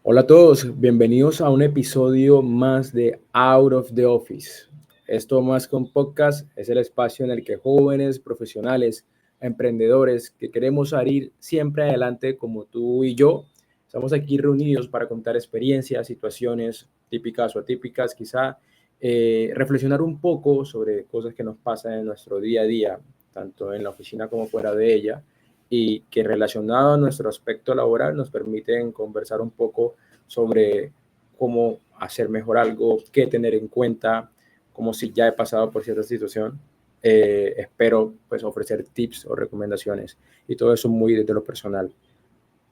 Hola a todos, bienvenidos a un episodio más de Out of the Office. Esto más que un podcast es el espacio en el que jóvenes, profesionales, emprendedores que queremos salir siempre adelante como tú y yo, estamos aquí reunidos para contar experiencias, situaciones típicas o atípicas, quizá reflexionar un poco sobre cosas que nos pasan en nuestro día a día, tanto en la oficina como fuera de ella y que relacionado a nuestro aspecto laboral nos permiten conversar un poco sobre cómo hacer mejor algo, qué tener en cuenta, como si ya he pasado por cierta situación. Espero pues ofrecer tips o recomendaciones y todo eso muy desde lo personal.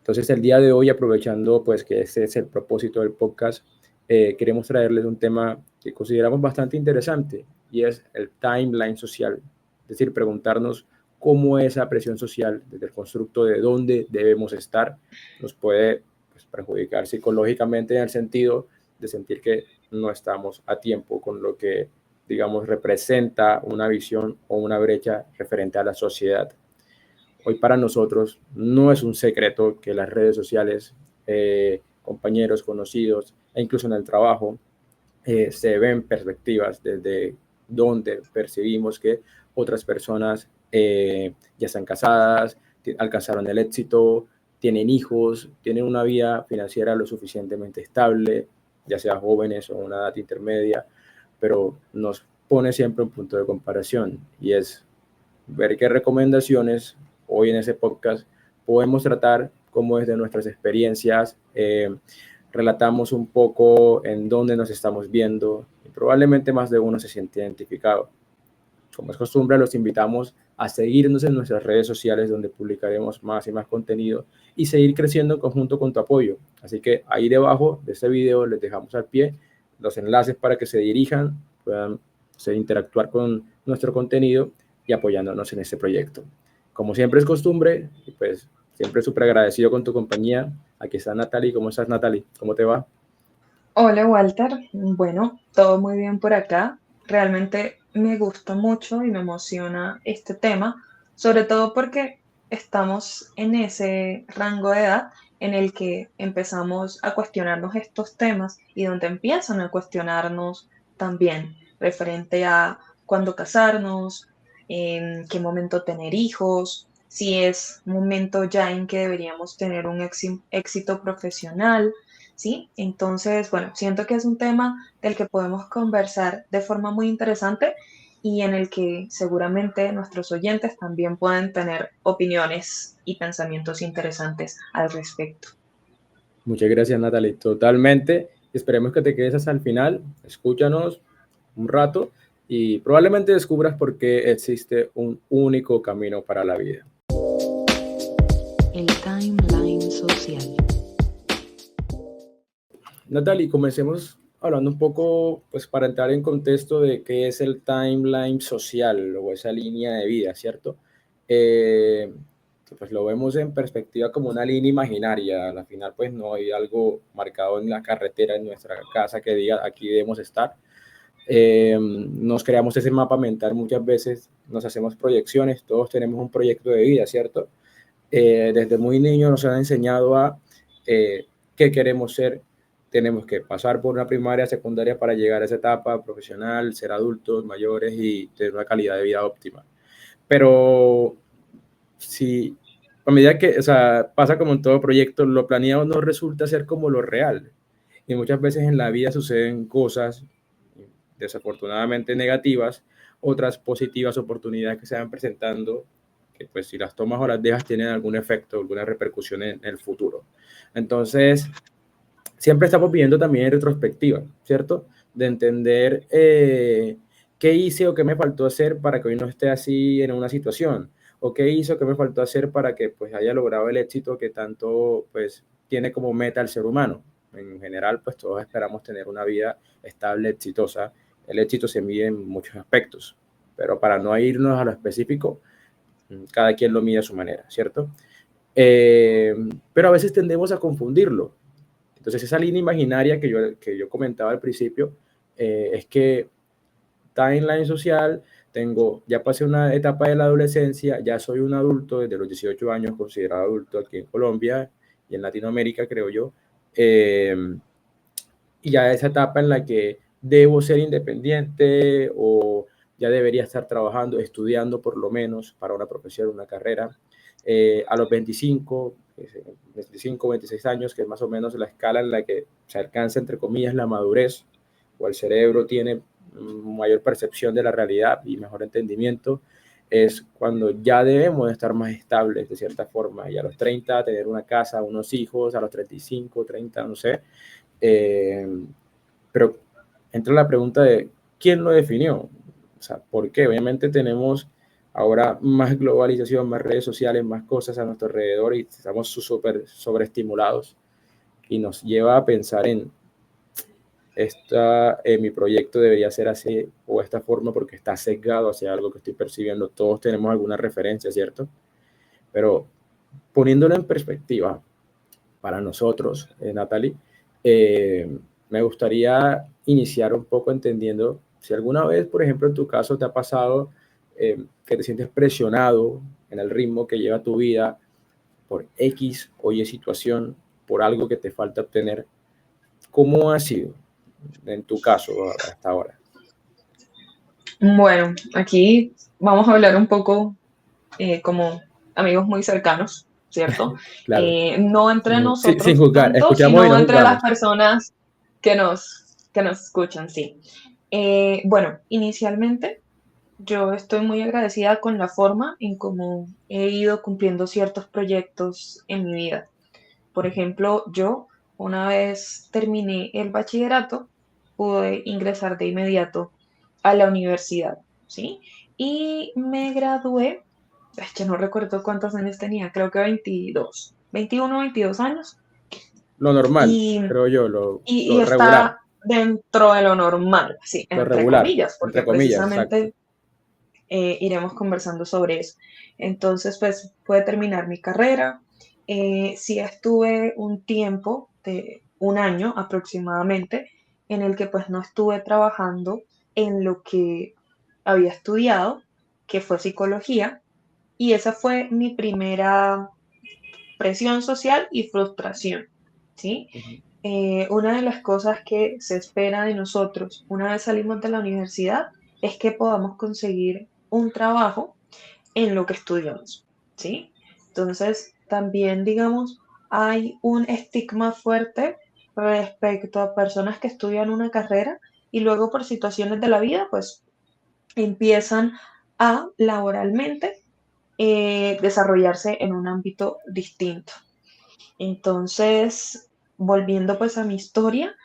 Entonces el día de hoy, aprovechando pues que ese es el propósito del podcast, queremos traerles un tema que consideramos bastante interesante y es el timeline social. Es decir, preguntarnos cómo esa presión social desde el constructo de dónde debemos estar nos puede pues, perjudicar psicológicamente en el sentido de sentir que no estamos a tiempo con lo que, digamos, representa una visión o una brecha referente a la sociedad. Hoy para nosotros no es un secreto que las redes sociales, compañeros, conocidos e incluso en el trabajo, se ven perspectivas desde donde percibimos que otras personas ya están casadas, alcanzaron el éxito, tienen hijos, tienen una vida financiera lo suficientemente estable, ya sea jóvenes o una edad intermedia, pero nos pone siempre un punto de comparación y es ver qué recomendaciones hoy en ese podcast podemos tratar, cómo desde nuestras experiencias relatamos un poco en dónde nos estamos viendo y probablemente más de uno se siente identificado. Como es costumbre, los invitamos a seguirnos en nuestras redes sociales donde publicaremos más y más contenido y seguir creciendo en conjunto con tu apoyo. Así que ahí debajo de este video les dejamos al pie los enlaces para que se dirijan, puedan interactuar con nuestro contenido y apoyándonos en este proyecto. Como siempre es costumbre, y pues siempre súper agradecido con tu compañía. Aquí está Natalie. ¿Cómo estás, Natalie? ¿Cómo te va? Hola Walter, bueno, todo muy bien por acá. Realmente me gusta mucho y me emociona este tema, sobre todo porque estamos en ese rango de edad en el que empezamos a cuestionarnos estos temas y donde empiezan a cuestionarnos también referente a cuándo casarnos, en qué momento tener hijos, si es momento ya en que deberíamos tener un éxito profesional. ¿Sí? Entonces, bueno, siento que es un tema del que podemos conversar de forma muy interesante y en el que seguramente nuestros oyentes también pueden tener opiniones y pensamientos interesantes al respecto. Muchas gracias, Natalie. Totalmente. Esperemos que te quedes hasta el final. Escúchanos un rato y probablemente descubras por qué existe un único camino para la vida. El timeline social. Natalie, comencemos hablando un poco, pues para entrar en contexto de qué es el timeline social o esa línea de vida, ¿cierto? Eh, pues lo vemos en perspectiva como una línea imaginaria. Al final, pues no hay algo marcado en la carretera, en nuestra casa, que diga aquí debemos estar. Nos creamos ese mapa mental muchas veces, nos hacemos proyecciones, todos tenemos un proyecto de vida, ¿cierto? Desde muy niños nos han enseñado a qué queremos ser. Tenemos que pasar por una primaria, secundaria para llegar a esa etapa profesional, ser adultos, mayores y tener una calidad de vida óptima. Pero si a medida que, o sea, pasa como en todo proyecto, lo planeado no resulta ser como lo real. Y muchas veces en la vida suceden cosas desafortunadamente negativas, otras positivas oportunidades que se van presentando, que pues si las tomas o las dejas tienen algún efecto, alguna repercusión en el futuro. Entonces, siempre estamos viendo también en retrospectiva, ¿cierto? De entender qué hice o qué me faltó hacer para que hoy no esté así en una situación, o qué hizo, qué me faltó hacer para que pues haya logrado el éxito que tanto pues tiene como meta el ser humano. En general, pues todos esperamos tener una vida estable, exitosa. El éxito se mide en muchos aspectos, pero para no irnos a lo específico, cada quien lo mide a su manera, ¿cierto? Eh, pero a veces tendemos a confundirlo. Entonces, esa línea imaginaria que yo comentaba al principio es que timeline social, ya pasé una etapa de la adolescencia, ya soy un adulto desde los 18 años, considerado adulto aquí en Colombia y en Latinoamérica, creo yo. eh, y ya esa etapa en la que debo ser independiente o ya debería estar trabajando, estudiando por lo menos para una profesión, una carrera. A los 25, 26 años, que es más o menos la escala en la que se alcanza, entre comillas, la madurez, o el cerebro tiene mayor percepción de la realidad y mejor entendimiento, es cuando ya debemos estar más estables de cierta forma. Y a los 30 tener una casa, unos hijos, a los 35, 30, no sé. Eh, pero entra la pregunta de quién lo definió, o sea, ¿por qué? Obviamente tenemos ahora más globalización, más redes sociales, más cosas a nuestro alrededor y estamos súper sobreestimulados y nos lleva a pensar en mi proyecto debería ser así o esta forma porque está sesgado hacia algo que estoy percibiendo. Todos tenemos alguna referencia, ¿cierto? Pero poniéndolo en perspectiva para nosotros, Natalie, me gustaría iniciar un poco entendiendo si alguna vez, por ejemplo, en tu caso te ha pasado que te sientes presionado en el ritmo que lleva tu vida por X o Y situación, por algo que te falta obtener. ¿Cómo ha sido en tu caso hasta ahora? Bueno, aquí vamos a hablar un poco como amigos muy cercanos, ¿cierto? Claro, No entre sin nosotros juzgar, tanto, escuchamos y sino no entre las juzgamos. personas que nos escuchan, sí. Bueno, inicialmente yo estoy muy agradecida con la forma en cómo he ido cumpliendo ciertos proyectos en mi vida. Por ejemplo, yo una vez terminé el bachillerato, pude ingresar de inmediato a la universidad, ¿sí? Y me gradué, es que no recuerdo cuántos años tenía, creo que 22, 21, 22 años, Lo normal, y, creo yo, y lo regular, está dentro de lo normal, sí, lo entre regular, comillas, porque entre comillas, exacto. precisamente iremos conversando sobre eso. Entonces, pues pude terminar mi carrera. Sí estuve un tiempo de un año aproximadamente en el que pues no estuve trabajando en lo que había estudiado, que fue psicología, y esa fue mi primera presión social y frustración, ¿sí? Ujú. Una de las cosas que se espera de nosotros una vez salimos de la universidad es que podamos conseguir un trabajo en lo que estudiamos, ¿sí? Entonces, también, digamos, hay un estigma fuerte respecto a personas que estudian una carrera y luego por situaciones de la vida, pues empiezan a laboralmente desarrollarse en un ámbito distinto. Entonces, volviendo pues a mi historia,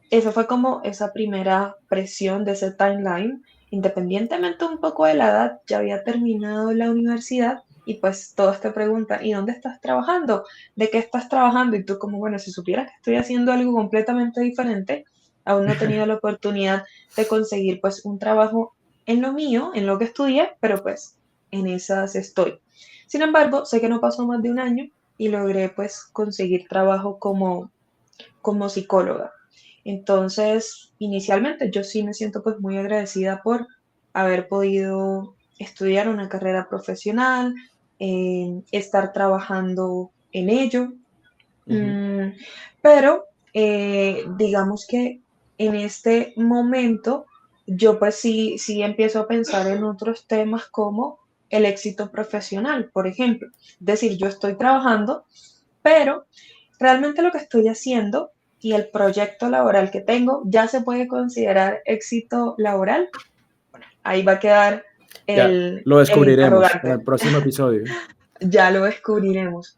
esa fue como esa primera presión de ese timeline. Independientemente un poco de la edad, ya había terminado la universidad y pues todos te preguntan, ¿y dónde estás trabajando? ¿De qué estás trabajando? Y tú como, bueno, si supieras que estoy haciendo algo completamente diferente, aún no he tenido la oportunidad de conseguir pues un trabajo en lo mío, en lo que estudié, pero pues en esas estoy. Sin embargo, sé que no pasó más de un año y logré pues conseguir trabajo como psicóloga. Entonces, inicialmente yo sí me siento pues muy agradecida por haber podido estudiar una carrera profesional, estar trabajando en ello. Ujú. Mm, pero digamos que en este momento yo pues sí empiezo a pensar en otros temas como el éxito profesional, por ejemplo. Es decir, yo estoy trabajando, pero realmente lo que estoy haciendo y el proyecto laboral que tengo ya se puede considerar éxito laboral. Ahí va a quedar Ya lo el descubriremos en interrogante. el próximo episodio. Ya lo descubriremos.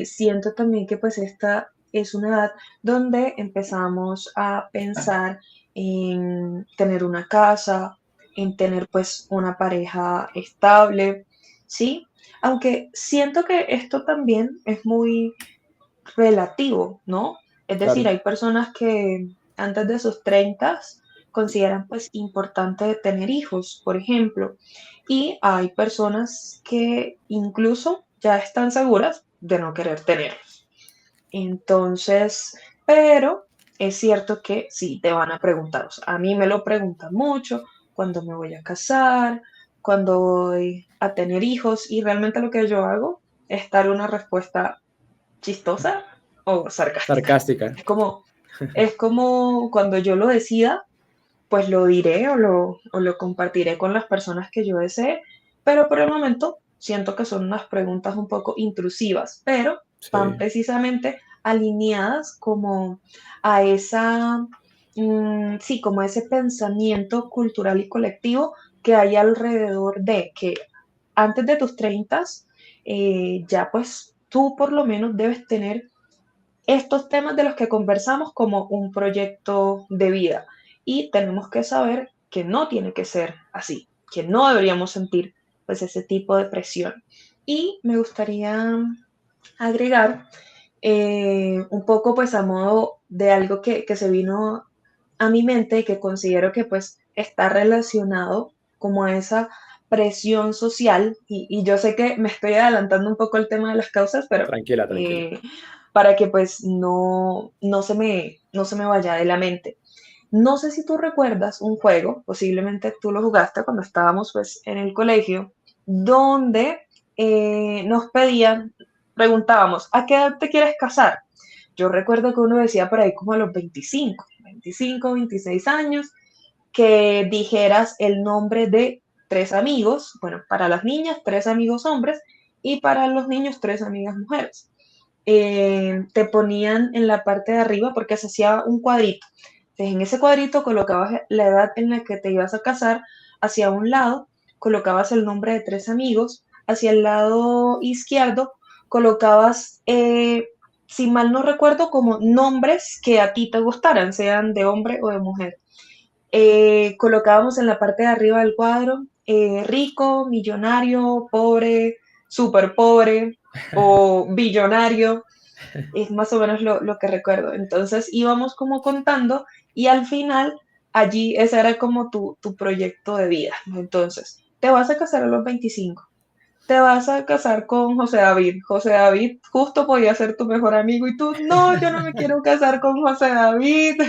Siento también que pues esta es una edad donde empezamos a pensar en tener una casa, en tener pues una pareja estable, ¿sí? Aunque siento que esto también es muy relativo, ¿no? Es decir, Claro. hay personas que antes de sus 30 consideran pues importante tener hijos, por ejemplo, y hay personas que incluso ya están seguras de no querer tenerlos. Entonces, pero es cierto que sí te van a preguntar, o sea, a mí me lo preguntan mucho, cuando me voy a casar, cuando voy a tener hijos, y realmente lo que yo hago es dar una respuesta chistosa, o sarcástica. Sarcástica. Es como, es como cuando yo lo decida, pues lo diré o lo compartiré con las personas que yo desee, pero por el momento siento que son unas preguntas un poco intrusivas, pero van Sí, precisamente alineadas como a esa, sí, como a ese pensamiento cultural y colectivo que hay alrededor de que antes de tus 30, ya pues tú por lo menos debes tener estos temas de los que conversamos como un proyecto de vida. Y tenemos que saber que no tiene que ser así, que no deberíamos sentir pues ese tipo de presión. Y me gustaría agregar un poco pues a modo de algo que se vino a mi mente y que considero que pues está relacionado como a esa presión social y yo sé que me estoy adelantando un poco el tema de las causas, pero tranquila, tranquila. eh, para que pues no se me vaya de la mente. No sé si tú recuerdas un juego, posiblemente tú lo jugaste cuando estábamos pues en el colegio, donde nos pedían, preguntábamos, ¿a qué edad te quieres casar? Yo recuerdo que uno decía por ahí como a los 25, 26 años, que dijeras el nombre de tres amigos, bueno, para las niñas, tres amigos hombres y para los niños, tres amigas mujeres. Te ponían en la parte de arriba porque se hacía un cuadrito. Entonces, en ese cuadrito colocabas la edad en la que te ibas a casar, hacia un lado colocabas el nombre de tres amigos, hacia el lado izquierdo colocabas, si mal no recuerdo, como nombres que a ti te gustaran, sean de hombre o de mujer. Colocábamos en la parte de arriba del cuadro rico, millonario, pobre, súper pobre o billonario, es más o menos lo que recuerdo. Entonces íbamos como contando y al final allí ese era como tu proyecto de vida. Entonces, te vas a casar a los 25, te vas a casar con José David. José David justo podía ser tu mejor amigo y tú, no, yo no me quiero casar con José David.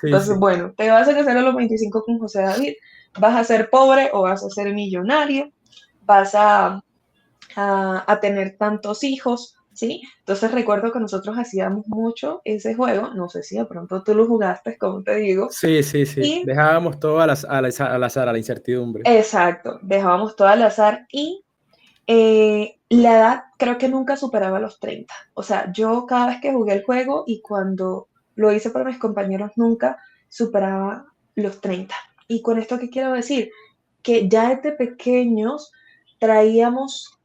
Sí, Entonces, sí. bueno, te vas a casar a los 25 con José David. Vas a ser pobre o vas a ser millonario. Vas a tener tantos hijos, ¿sí? Entonces recuerdo que nosotros hacíamos mucho ese juego, no sé si de pronto tú lo jugaste, como te digo, Sí, sí, sí. y Dejábamos todo al azar, a la incertidumbre. exacto, dejábamos todo al azar y la edad creo que nunca superaba los 30. O sea, yo cada vez que jugué el juego y cuando lo hice para mis compañeros nunca superaba los 30. ¿Y con esto qué quiero decir? Que ya desde pequeños traíamos,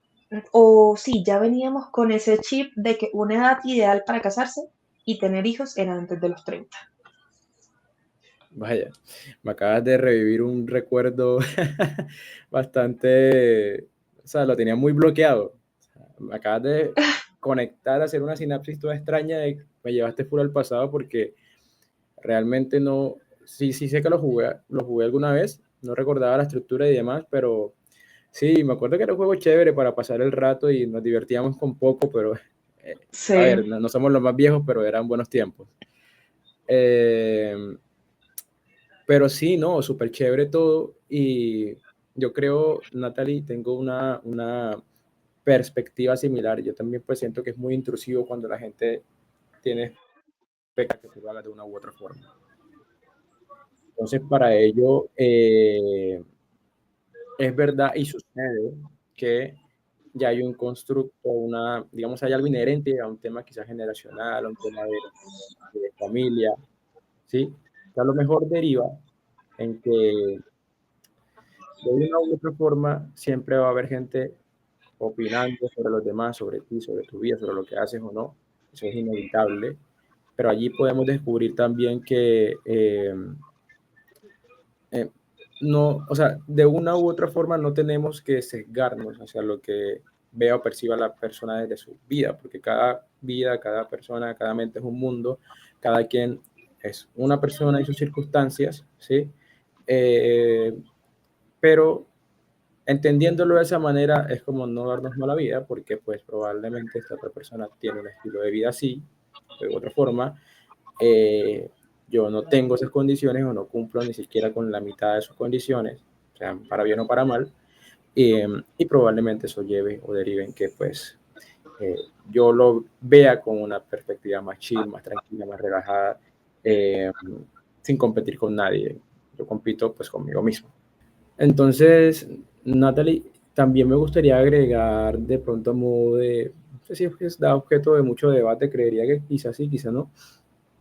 o sí, ya veníamos con ese chip de que una edad ideal para casarse y tener hijos era antes de los 30. Vaya, me acabas de revivir un recuerdo bastante, o sea, lo tenía muy bloqueado. Me acabas de conectar, hacer una sinapsis toda extraña y me llevaste full al pasado porque realmente no, sí, sí sé que lo jugué alguna vez, no recordaba la estructura y demás, pero sí, me acuerdo que era un juego chévere para pasar el rato y nos divertíamos con poco, pero a ver, Sí, no somos los más viejos, pero eran buenos tiempos. Eh, pero sí, no, súper chévere todo y yo creo, Natalie, tengo una perspectiva similar. Yo también pues siento que es muy intrusivo cuando la gente tiene expectativa que tú lo hagas de una u otra forma. Entonces, para ello, es verdad y sucede que ya hay un constructo, digamos, hay algo inherente a un tema quizás generacional, a un tema de familia, ¿sí? Que a lo mejor deriva en que de una u otra forma siempre va a haber gente opinando sobre los demás, sobre ti, sobre tu vida, sobre lo que haces o no. Eso es inevitable. Pero allí podemos descubrir también que eh, no, o sea, de una u otra forma no tenemos que sesgarnos hacia lo que vea o perciba la persona desde su vida, porque cada vida, cada persona, cada mente es un mundo, cada quien es una persona y sus circunstancias, ¿sí? Eh, pero entendiéndolo de esa manera es como no darnos mala vida, porque pues probablemente esta otra persona tiene un estilo de vida así, de otra forma, eh, yo no tengo esas condiciones o no cumplo ni siquiera con la mitad de sus condiciones, o sea, para bien o para mal, y probablemente eso lleve o derive en que pues yo lo vea con una perspectiva más chill, más tranquila, más relajada, eh, sin competir con nadie. Yo compito pues conmigo mismo. Entonces, Natalie, también me gustaría agregar de pronto a modo de, no sé si es que da objeto de mucho debate, creería que quizás sí, quizás no,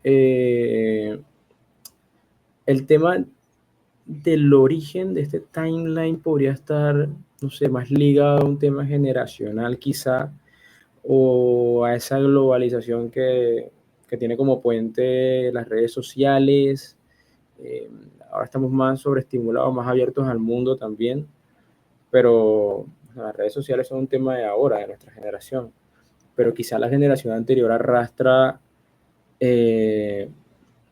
eh, el tema del origen de este timeline podría estar, no sé, más ligado a un tema generacional quizá, o a esa globalización que tiene como puente las redes sociales. Eh, Ahora estamos más sobreestimulados, más abiertos al mundo también, pero las redes sociales son un tema de ahora, de nuestra generación, pero quizá la generación anterior arrastra eh,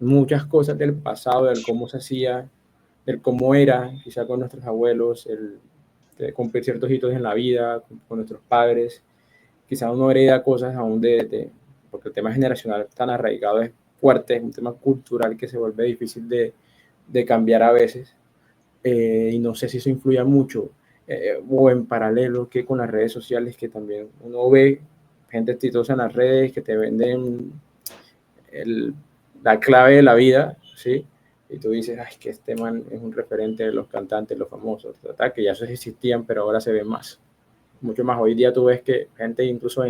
muchas cosas del pasado, del cómo se hacía, del cómo era, quizá con nuestros abuelos, el de cumplir ciertos hitos en la vida, con nuestros padres. Quizá uno hereda cosas aún porque el tema generacional tan arraigado es fuerte, es un tema cultural que se vuelve difícil de cambiar a veces. Y no sé si eso influye mucho, o en paralelo que con las redes sociales, que también uno ve gente exitosa en las redes que te venden el, la clave de la vida, ¿sí? Y tú dices, ay, que este man es un referente de los cantantes, los famosos, que ya esos existían, pero ahora se ven más, mucho más. Hoy día tú ves que gente incluso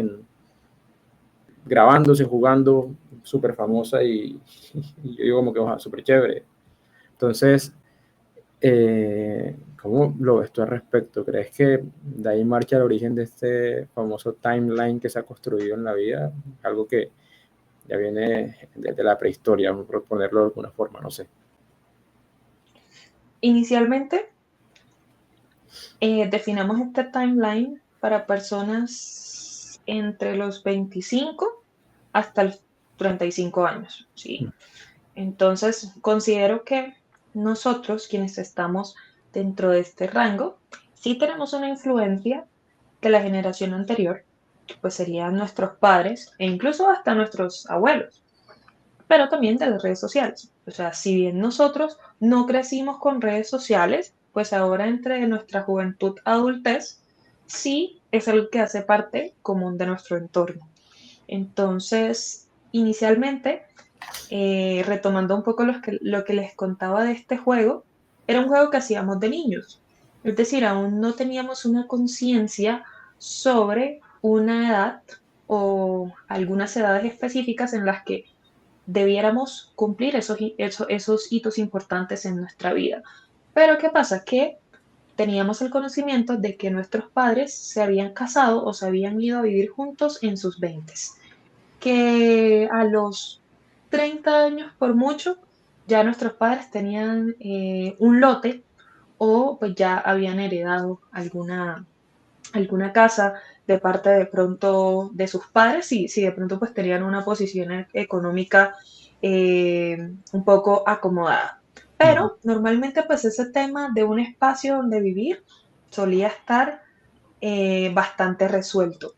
grabándose, jugando, súper famosa y yo digo como que, ojalá, súper chévere. Entonces, ¿cómo lo ves tú al respecto? ¿Crees que de ahí marcha el origen de este famoso timeline que se ha construido en la vida? Algo que ya viene desde la prehistoria, por ponerlo de alguna forma, no sé. Inicialmente, definamos este timeline para personas entre los 25 hasta los 35 años, ¿sí? Entonces, considero que nosotros, quienes estamos dentro de este rango, sí tenemos una influencia de la generación anterior, que pues serían nuestros padres e incluso hasta nuestros abuelos, pero también de las redes sociales. O sea, si bien nosotros no crecimos con redes sociales, pues ahora entre nuestra juventud adultez, sí es algo que hace parte común de nuestro entorno. Entonces, inicialmente, retomando un poco lo que les contaba de este juego, era un juego que hacíamos de niños. Es decir, aún no teníamos una conciencia sobre una edad o algunas edades específicas en las que debiéramos cumplir esos hitos importantes en nuestra vida. Pero ¿qué pasa? Que teníamos el conocimiento de que nuestros padres se habían casado o se habían ido a vivir juntos en sus veintes, que a los 30 años por mucho ya nuestros padres tenían un lote o pues ya habían heredado alguna casa de parte de pronto de sus padres, si de pronto pues tenían una posición económica un poco acomodada. Uh-huh. Pero normalmente pues ese tema de un espacio donde vivir solía estar bastante resuelto,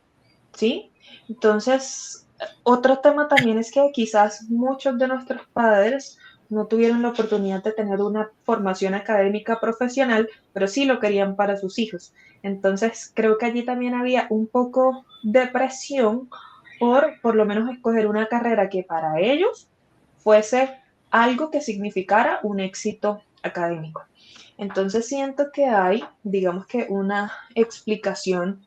¿sí? Entonces, otro tema también es que quizás muchos de nuestros padres no tuvieron la oportunidad de tener una formación académica profesional, pero sí lo querían para sus hijos. Entonces, creo que allí también había un poco de presión por lo menos escoger una carrera que para ellos fuese algo que significara un éxito académico. Entonces, siento que hay, digamos que una explicación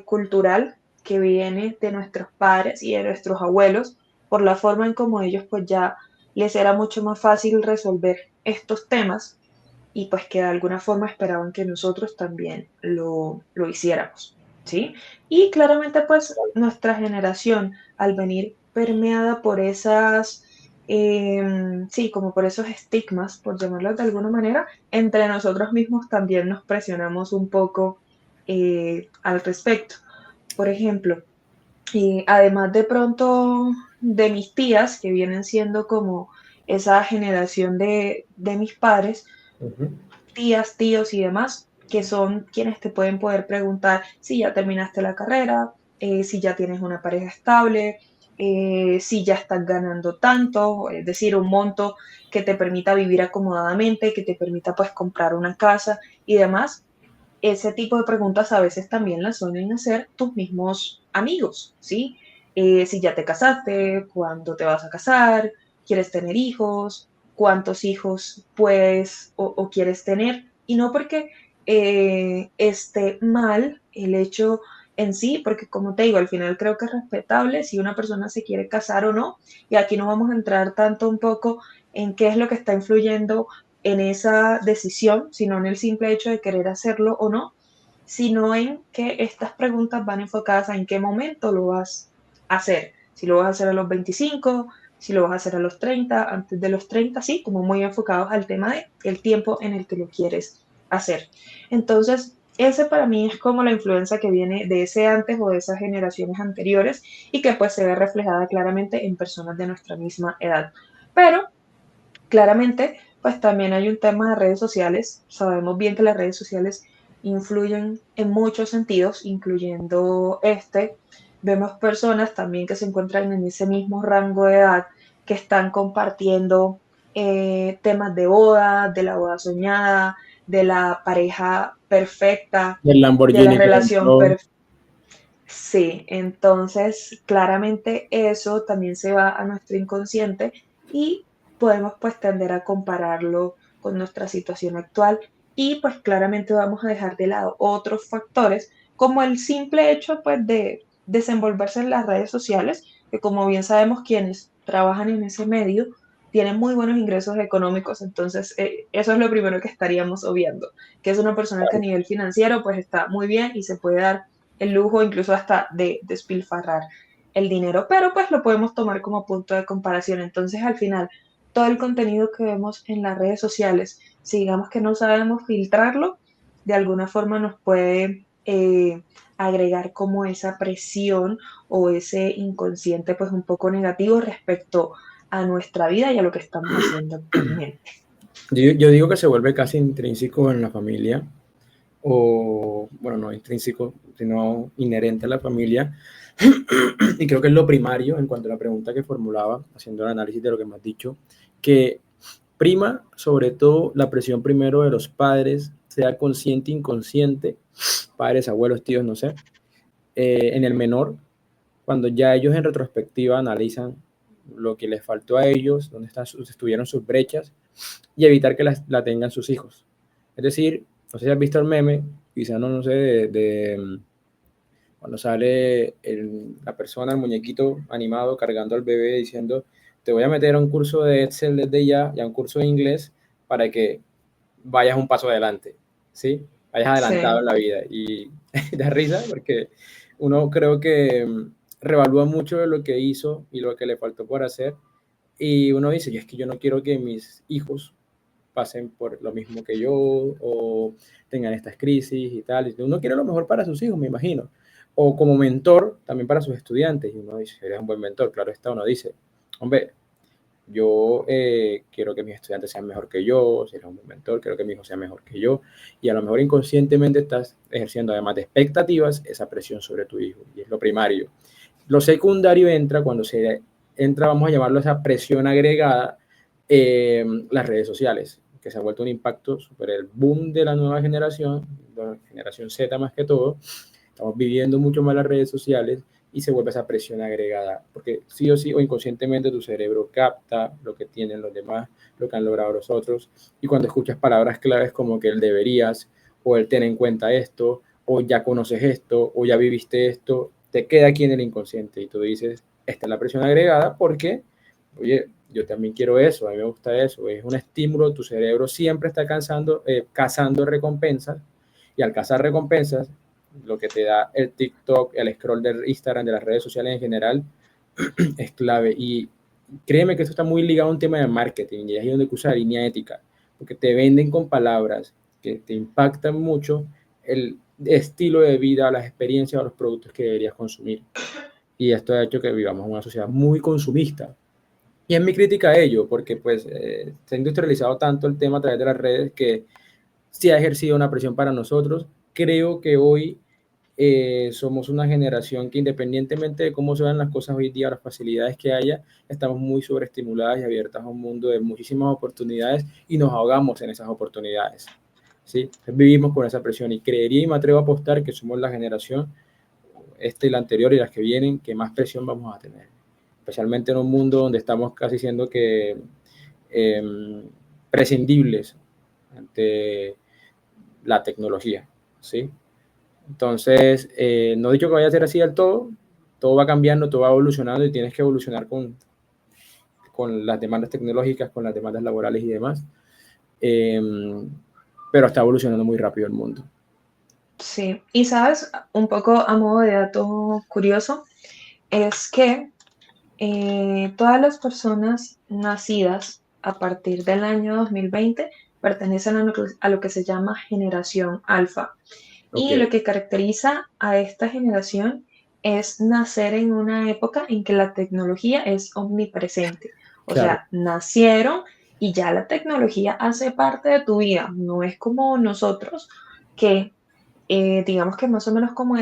cultural que viene de nuestros padres y de nuestros abuelos por la forma en cómo ellos pues ya les era mucho más fácil resolver estos temas y pues que de alguna forma esperaban que nosotros también lo hiciéramos, ¿sí? Y claramente pues nuestra generación al venir permeada por esas, sí, como por esos estigmas, por llamarlos de alguna manera, entre nosotros mismos también nos presionamos un poco al respecto. Por ejemplo, además de pronto de mis tías, que vienen siendo como esa generación de mis padres, Uh-huh. tías, tíos y demás, que son quienes te pueden poder preguntar si ya terminaste la carrera, si ya tienes una pareja estable, si ya estás ganando tanto, es decir, un monto que te permita vivir acomodadamente, que te permita pues comprar una casa y demás. Ese tipo de preguntas a veces también las suelen hacer tus mismos amigos, ¿sí? Si ya te casaste, cuándo te vas a casar, quieres tener hijos, cuántos hijos puedes o quieres tener, y no porque esté mal el hecho en sí, porque como te digo, al final creo que es respetable si una persona se quiere casar o no, y aquí no vamos a entrar tanto un poco en qué es lo que está influyendo en esa decisión, sino en el simple hecho de querer hacerlo o no, sino en que estas preguntas van enfocadas a en qué momento lo vas a hacer. Si lo vas a hacer a los 25, si lo vas a hacer a los 30, antes de los 30, sí, como muy enfocados al tema de el tiempo en el que lo quieres hacer. Entonces, ese para mí es como la influencia que viene de ese antes o de esas generaciones anteriores y que pues se ve reflejada claramente en personas de nuestra misma edad. Pero claramente, pues también hay un tema de redes sociales. Sabemos bien que las redes sociales influyen en muchos sentidos, incluyendo este. Vemos personas también que se encuentran en ese mismo rango de edad que están compartiendo temas de boda, de la boda soñada, de la pareja perfecta, El de la Lamborghini que relación compró. perfecta. Sí, entonces claramente eso también se va a nuestro inconsciente y podemos pues tender a compararlo con nuestra situación actual y pues claramente vamos a dejar de lado otros factores como el simple hecho pues de desenvolverse en las redes sociales, que como bien sabemos quienes trabajan en ese medio tienen muy buenos ingresos económicos, entonces eso es lo primero que estaríamos obviando, que es una persona que a nivel financiero pues está muy bien y se puede dar el lujo incluso hasta de despilfarrar el dinero, pero pues lo podemos tomar como punto de comparación. Entonces al final, todo el contenido que vemos en las redes sociales, si digamos que no sabemos filtrarlo, de alguna forma nos puede agregar como esa presión o ese inconsciente pues un poco negativo respecto a nuestra vida y a lo que estamos haciendo actualmente. Yo digo que se vuelve casi intrínseco en la familia, o bueno, no intrínseco, sino inherente a la familia. Y creo que es lo primario en cuanto a la pregunta que formulaba, haciendo el análisis de lo que me has dicho, que prima sobre todo la presión primero de los padres, sea consciente, inconsciente, padres, abuelos, tíos, no sé, en el menor, cuando ya ellos en retrospectiva analizan lo que les faltó a ellos, dónde estuvieron sus brechas, y evitar que la tengan sus hijos. Es decir, no sé si has visto el meme, quizá no sé, cuando sale la persona, el muñequito animado cargando al bebé diciendo, te voy a meter a un curso de Excel desde ya y a un curso de inglés para que vayas un paso adelante, ¿sí? Vayas adelantado Sí. en la vida. Y da risa porque uno creo que revalúa mucho de lo que hizo y lo que le faltó por hacer. Y uno dice, y es que yo no quiero que mis hijos pasen por lo mismo que yo o tengan estas crisis y tal. Uno quiere lo mejor para sus hijos, me imagino. O como mentor también para sus estudiantes. Y uno dice, eres un buen mentor, claro está, uno dice, hombre, yo quiero que mis estudiantes sean mejor que yo, si eres un buen mentor, quiero que mi hijo sea mejor que yo. Y a lo mejor inconscientemente estás ejerciendo, además de expectativas, esa presión sobre tu hijo. Y es lo primario. Lo secundario entra cuando se entra, vamos a llamarlo esa presión agregada, las redes sociales, que se ha vuelto un impacto super el boom de la nueva generación, la generación Z más que todo. Estamos viviendo mucho más las redes sociales y se vuelve esa presión agregada, porque sí o sí o inconscientemente tu cerebro capta lo que tienen los demás, lo que han logrado los otros, y cuando escuchas palabras claves como que el deberías, o el ten en cuenta esto, o ya conoces esto, o ya viviste esto, te queda aquí en el inconsciente y tú dices, esta es la presión agregada porque, oye, yo también quiero eso, a mí me gusta eso, es un estímulo, tu cerebro siempre está cazando recompensas, y al cazar recompensas, lo que te da el TikTok, el scroll del Instagram, de las redes sociales en general, es clave. Y créeme que esto está muy ligado a un tema de marketing, y es ahí donde usa la línea ética, porque te venden con palabras que te impactan mucho el estilo de vida, las experiencias o los productos que deberías consumir. Y esto ha hecho que vivamos en una sociedad muy consumista. Y es mi crítica a ello, porque pues se ha industrializado tanto el tema a través de las redes que sí ha ejercido una presión para nosotros. Creo que hoy somos una generación que independientemente de cómo se vean las cosas hoy día, las facilidades que haya, estamos muy sobreestimuladas y abiertas a un mundo de muchísimas oportunidades y nos ahogamos en esas oportunidades. ¿Sí? Vivimos con esa presión y creería y me atrevo a apostar que somos la generación esta y la anterior y las que vienen, que más presión vamos a tener, especialmente en un mundo donde estamos casi siendo que prescindibles ante la tecnología, ¿sí? Entonces, no he dicho que vaya a ser así del todo va cambiando, todo va evolucionando y tienes que evolucionar con las demandas tecnológicas, con las demandas laborales y demás, pero está evolucionando muy rápido el mundo. Sí, y sabes, un poco a modo de dato curioso, es que todas las personas nacidas a partir del año 2020 pertenecen a lo que se llama generación alfa. Ok, Y lo que caracteriza a esta generación es nacer en una época en que la tecnología es omnipresente. O claro, sea, nacieron y ya la tecnología hace parte de tu vida. No es como nosotros que digamos que más o menos como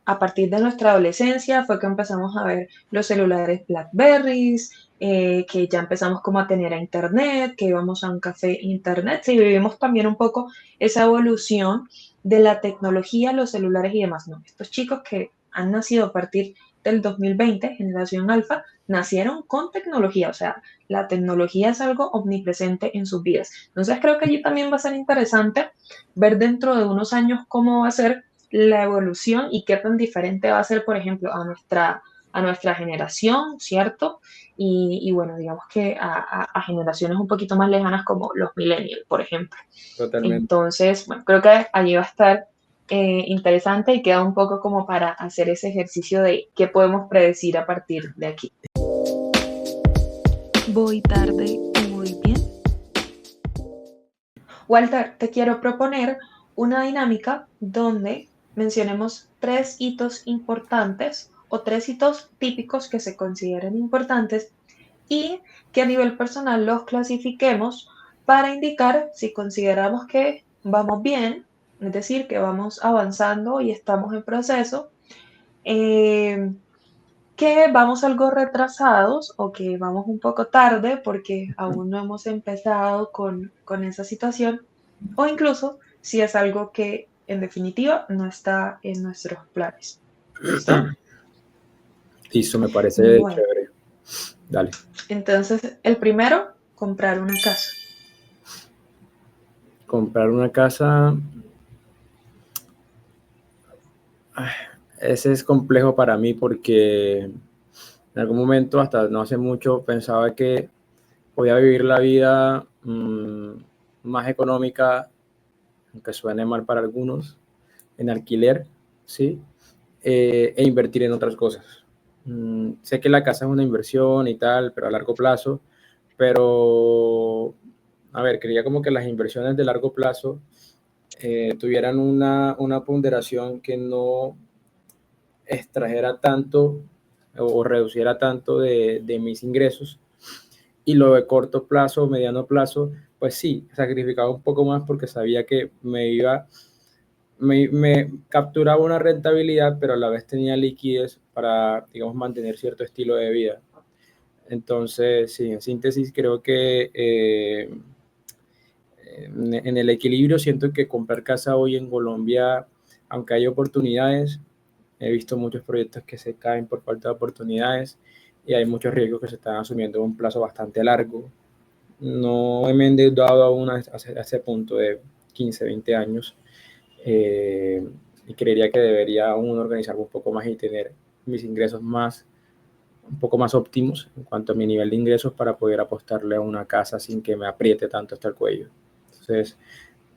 a partir de nuestra adolescencia fue que empezamos a ver los celulares Blackberries, que ya empezamos como a tener a internet, que íbamos a un café internet, sí, vivimos también un poco esa evolución de la tecnología, los celulares y demás. No, estos chicos que han nacido a partir del 2020, generación alfa, nacieron con tecnología, o sea, la tecnología es algo omnipresente en sus vidas. Entonces creo que allí también va a ser interesante ver dentro de unos años cómo va a ser la evolución y qué tan diferente va a ser, por ejemplo, a nuestra generación, ¿cierto? Y bueno, digamos que a generaciones un poquito más lejanas como los millennials, por ejemplo. totalmente. Entonces, bueno, creo que allí va a estar interesante y queda un poco como para hacer ese ejercicio de qué podemos predecir a partir de aquí. Voy tarde y voy bien. Walter, te quiero proponer una dinámica donde mencionemos tres hitos importantes o tres hitos típicos que se consideren importantes y que a nivel personal los clasifiquemos para indicar si consideramos que vamos bien, es decir, que vamos avanzando y estamos en proceso, eh, que vamos algo retrasados o que vamos un poco tarde porque aún no hemos empezado con esa situación, o incluso si es algo que en definitiva no está en nuestros planes. ¿Listo? Listo, me parece Bueno, chévere. Dale. entonces el primero, comprar una casa. Comprar una casa, ese es complejo para mí porque en algún momento, hasta no hace mucho, pensaba que podía vivir la vida más económica, aunque suene mal para algunos, en alquiler, ¿sí? E invertir en otras cosas. Sé que la casa es una inversión y tal, pero a largo plazo, pero, a ver, quería como que las inversiones de largo plazo tuvieran una ponderación que no extrajera tanto o reduciera tanto de mis ingresos, y lo de corto plazo, mediano plazo, pues sí, sacrificaba un poco más porque sabía que me capturaba una rentabilidad, pero a la vez tenía liquidez para, digamos, mantener cierto estilo de vida. Entonces, sí, en síntesis, creo que en el equilibrio siento que comprar casa hoy en Colombia, aunque hay oportunidades, he visto muchos proyectos que se caen por falta de oportunidades y hay muchos riesgos que se están asumiendo en un plazo bastante largo. No me he endeudado aún a ese punto de 15, 20 años, eh, y creería que debería aún organizarme un poco más y tener mis ingresos un poco más óptimos en cuanto a mi nivel de ingresos para poder apostarle a una casa sin que me apriete tanto hasta el cuello. Entonces,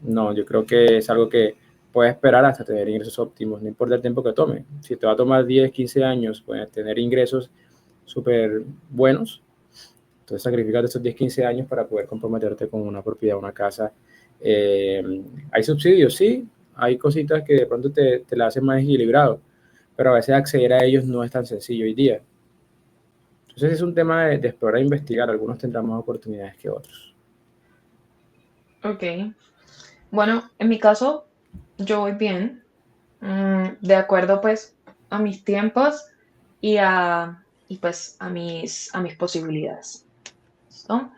no, yo creo que es algo que puedes esperar hasta tener ingresos óptimos, no importa el tiempo que tome. Si te va a tomar 10, 15 años, puedes tener ingresos súper buenos, entonces sacrificas esos 10, 15 años para poder comprometerte con una propiedad, una casa. Hay subsidios, sí, hay cositas que de pronto te la hacen más equilibrado, pero a veces acceder a ellos no es tan sencillo hoy día. Entonces es un tema de explorar e investigar, algunos tendrán más oportunidades que otros. Ok. Bueno, en mi caso, yo voy bien, de acuerdo pues a mis tiempos y pues a mis posibilidades. ¿Listo?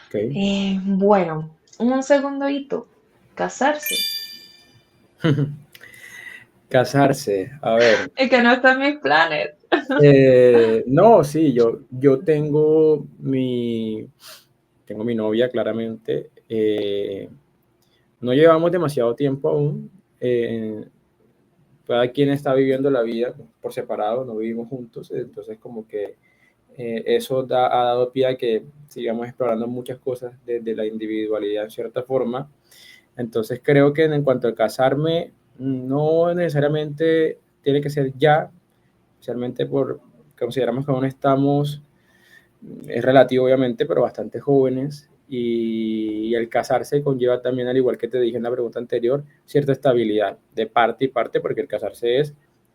¿Okay? Bueno, un segundo hito, casarse. Casarse, a ver. Y que no está en mis planes. No, sí, yo tengo mi novia, claramente. No llevamos demasiado tiempo aún. Cada quien está viviendo la vida por separado, no vivimos juntos, entonces como que eso ha dado pie a que sigamos explorando muchas cosas desde la individualidad en cierta forma. Entonces creo que en cuanto a casarme, no necesariamente tiene que ser ya, especialmente por consideramos que aún estamos, es relativo obviamente, pero bastante jóvenes y el casarse conlleva también, al igual que te dije en la pregunta anterior, cierta estabilidad de parte y parte, porque el casarse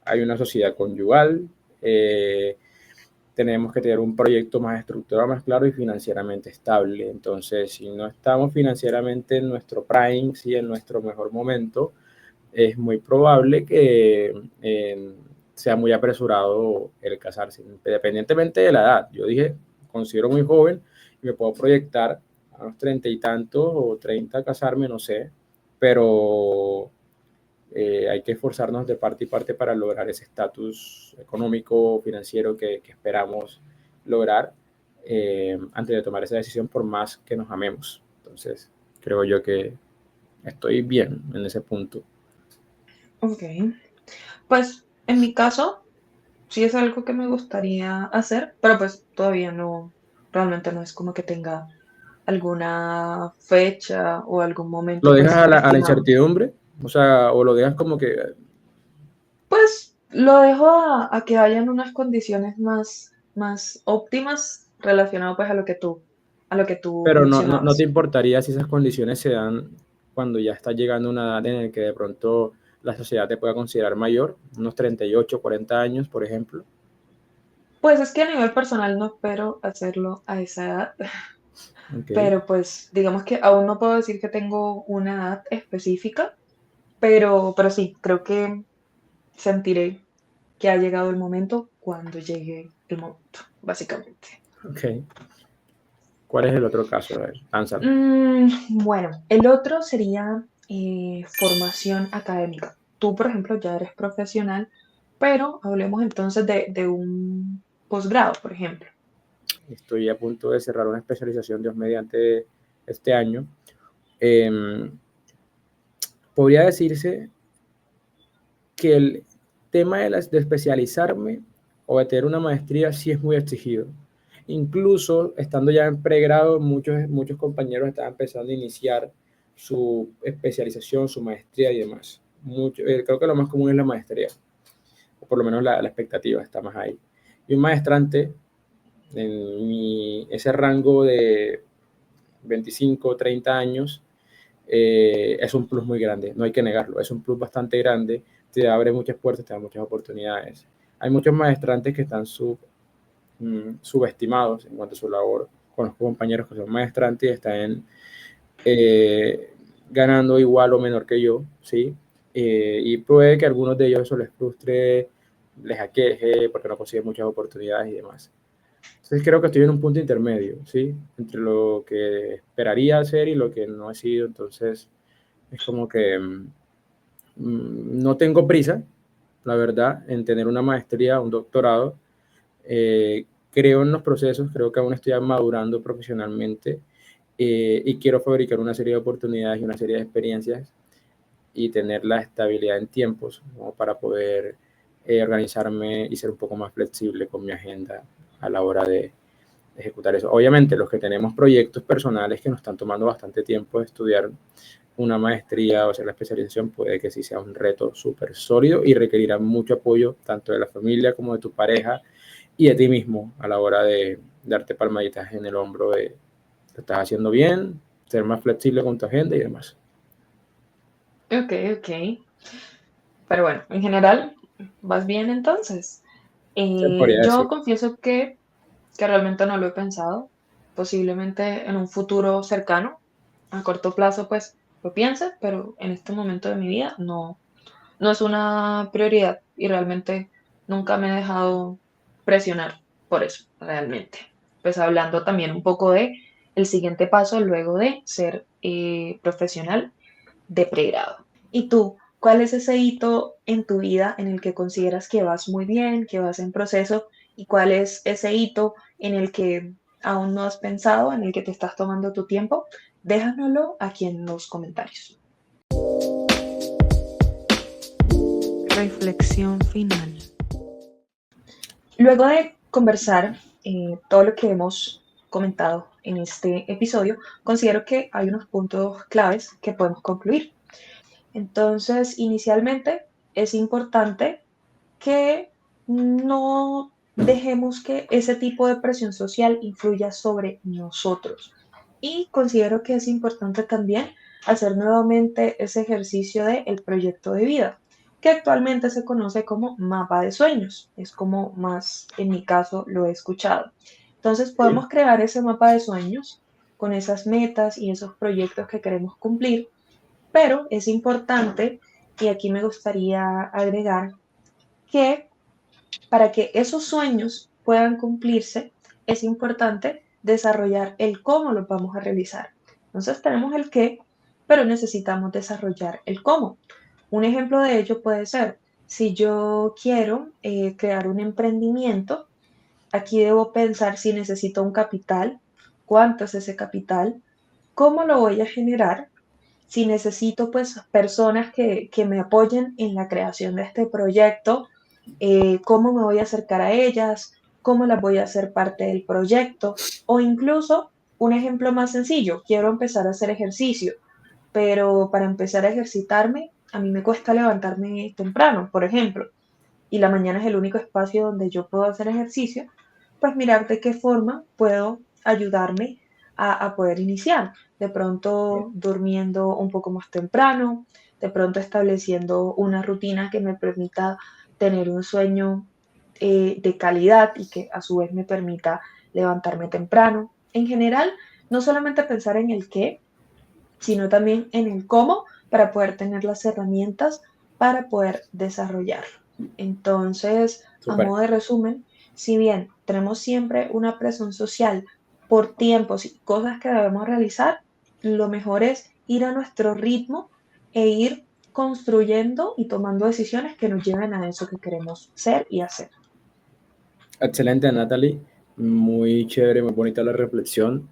hay una sociedad conyugal, tenemos que tener un proyecto más estructurado, más claro y financieramente estable. Entonces, si no estamos financieramente en nuestro prime, sí, en nuestro mejor momento, es muy probable que sea muy apresurado el casarse, independientemente de la edad. Yo dije, considero muy joven y me puedo proyectar a los 30 y tantos o 30 casarme, no sé, pero hay que esforzarnos de parte y parte para lograr ese estatus económico, financiero que esperamos lograr antes de tomar esa decisión, por más que nos amemos. Entonces, creo yo que estoy bien en ese punto. Ok. Pues en mi caso, sí es algo que me gustaría hacer, pero pues todavía no, realmente no es como que tenga alguna fecha o algún ¿Lo momento dejas pues a la estimado. incertidumbre? O sea, o lo dejas como que, Pues lo dejo a que hayan unas condiciones más óptimas relacionado pues a lo que tú pero no te mencionabas. importaría si esas condiciones se dan cuando ya estás llegando a una edad en la que de pronto la sociedad te pueda considerar mayor, unos 38, 40 años, por ejemplo. Pues es que a nivel personal no espero hacerlo a esa edad, Ok. pero pues digamos que aún no puedo decir que tengo una edad específica, pero sí, creo que sentiré que ha llegado el momento cuando llegue el momento, básicamente. Ok. ¿Cuál es el otro caso? A ver, lánzalo. Bueno, el otro sería formación académica. Tú, por ejemplo, ya eres profesional, pero hablemos entonces de un posgrado, por ejemplo. Estoy a punto de cerrar una especialización, Dios mediante, este año. Eh, Podría decirse que el tema de especializarme o de tener una maestría sí es muy exigido. Incluso estando ya en pregrado, muchos compañeros están empezando a iniciar su especialización, su maestría y demás. Creo que lo más común es la maestría, o por lo menos la expectativa está más ahí. Y un maestrante en ese rango de 25, 30 años, es un plus muy grande, no hay que negarlo, es un plus bastante grande, te abre muchas puertas, te da muchas oportunidades. Hay muchos maestrantes que están subestimados en cuanto a su labor. Conozco compañeros que son maestrantes y están ganando igual o menor que yo, ¿sí? Y puede que a algunos de ellos eso les frustre, les aqueje porque no consiguen muchas oportunidades y demás. Entonces creo que estoy en un punto intermedio, ¿sí? Entre lo que esperaría hacer y lo que no he sido. Entonces es como que no tengo prisa, la verdad, en tener una maestría, un doctorado. Creo en los procesos, creo que aún estoy madurando profesionalmente y quiero fabricar una serie de oportunidades y una serie de experiencias y tener la estabilidad en tiempos, ¿no? Para poder organizarme y ser un poco más flexible con mi agenda a la hora de ejecutar eso. Obviamente, los que tenemos proyectos personales que nos están tomando bastante tiempo de estudiar una maestría o hacer la especialización, puede que sí sea un reto súper sólido y requerirá mucho apoyo tanto de la familia como de tu pareja y de ti mismo a la hora de darte palmaditas en el hombro de lo estás haciendo bien, ser más flexible con tu agenda y demás. Ok, ok. Pero bueno, en general, vas bien entonces. Se podría Yo decir. confieso que realmente no lo he pensado. Posiblemente en un futuro cercano, a corto plazo, pues lo piense, pero en este momento de mi vida no, no es una prioridad y realmente nunca me he dejado presionar por eso, realmente. Pues hablando también un poco de el siguiente paso luego de ser profesional de pregrado. ¿Y tú? ¿Cuál es ese hito en tu vida en el que consideras que vas muy bien, que vas en proceso? ¿Y cuál es ese hito en el que aún no has pensado, en el que te estás tomando tu tiempo? Déjanoslo aquí en los comentarios. Reflexión final. Luego de conversar todo lo que hemos comentado en este episodio, considero que hay unos puntos claves que podemos concluir. Entonces, inicialmente es importante que no dejemos que ese tipo de presión social influya sobre nosotros. Y considero que es importante también hacer nuevamente ese ejercicio de el proyecto de vida, que actualmente se conoce como mapa de sueños. Es como más, en mi caso, lo he escuchado. Entonces podemos crear ese mapa de sueños con esas metas y esos proyectos que queremos cumplir, pero es importante, y aquí me gustaría agregar, que para que esos sueños puedan cumplirse, es importante desarrollar el cómo lo vamos a realizar. Entonces tenemos el qué, pero necesitamos desarrollar el cómo. Un ejemplo de ello puede ser, si yo quiero crear un emprendimiento, aquí debo pensar si necesito un capital, cuánto es ese capital, cómo lo voy a generar, si necesito pues personas que me apoyen en la creación de este proyecto, cómo me voy a acercar a ellas, cómo las voy a hacer parte del proyecto, o incluso un ejemplo más sencillo, quiero empezar a hacer ejercicio, pero para empezar a ejercitarme, a mí me cuesta levantarme temprano, por ejemplo, y la mañana es el único espacio donde yo puedo hacer ejercicio, pues mirar de qué forma puedo ayudarme a poder iniciar. De pronto durmiendo un poco más temprano, de pronto estableciendo una rutina que me permita tener un sueño de calidad y que a su vez me permita levantarme temprano. En general, no solamente pensar en el qué, sino también en el cómo para poder tener las herramientas para poder desarrollarlo. Entonces, a Súper. modo de resumen, si bien tenemos siempre una presión social por tiempos y cosas que debemos realizar, lo mejor es ir a nuestro ritmo e ir construyendo y tomando decisiones que nos lleven a eso que queremos ser y hacer. Excelente, Natalie. Muy chévere, muy bonita la reflexión.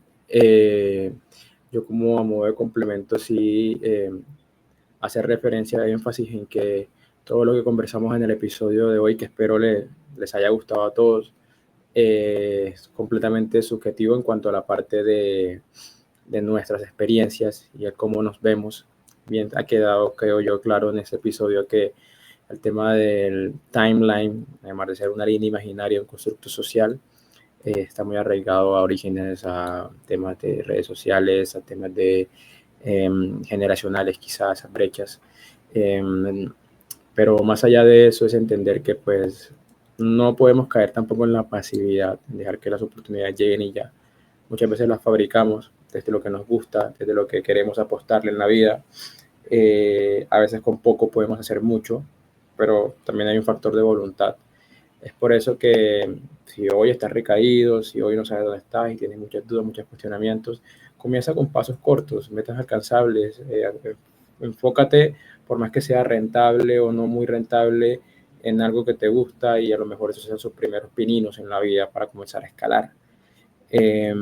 Yo como a modo de complemento, sí, hacer referencia, énfasis en que todo lo que conversamos en el episodio de hoy, que espero les haya gustado a todos, es completamente subjetivo en cuanto a la parte de nuestras experiencias y el cómo nos vemos. Bien, ha quedado, creo yo, claro en este episodio que el tema del timeline, además de ser una línea imaginaria, un constructo social, está muy arraigado a orígenes, a temas de redes sociales, a temas de generacionales quizás, a brechas. Pero más allá de eso es entender que pues no podemos caer tampoco en la pasividad, dejar que las oportunidades lleguen y ya. Muchas veces las fabricamos desde lo que nos gusta, desde lo que queremos apostarle en la vida. A veces con poco podemos hacer mucho, pero también hay un factor de voluntad. Es por eso que si hoy estás recaído, si hoy no sabes dónde estás y tienes muchas dudas, muchos cuestionamientos, comienza con pasos cortos, metas alcanzables, enfócate, por más que sea rentable o no muy rentable, en algo que te gusta y a lo mejor esos sean sus primeros pininos en la vida para comenzar a escalar. Eh,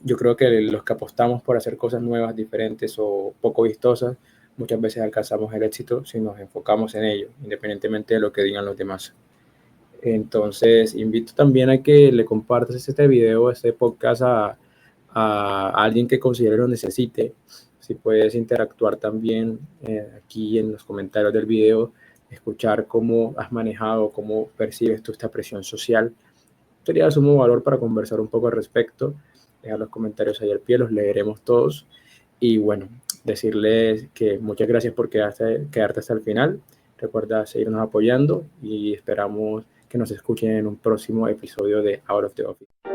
yo creo que los que apostamos por hacer cosas nuevas, diferentes o poco vistosas, muchas veces alcanzamos el éxito si nos enfocamos en ello, independientemente de lo que digan los demás. Entonces, invito también a que le compartas este video, este podcast a alguien que considere lo necesite. Si puedes interactuar también aquí en los comentarios del video, escuchar cómo has manejado, cómo percibes tú esta presión social. Sería de sumo valor para conversar un poco al respecto. Dejar los comentarios ahí al pie, los leeremos todos. Y bueno, decirles que muchas gracias por quedarte hasta el final. Recuerda seguirnos apoyando y esperamos que nos escuchen en un próximo episodio de Out of the Office.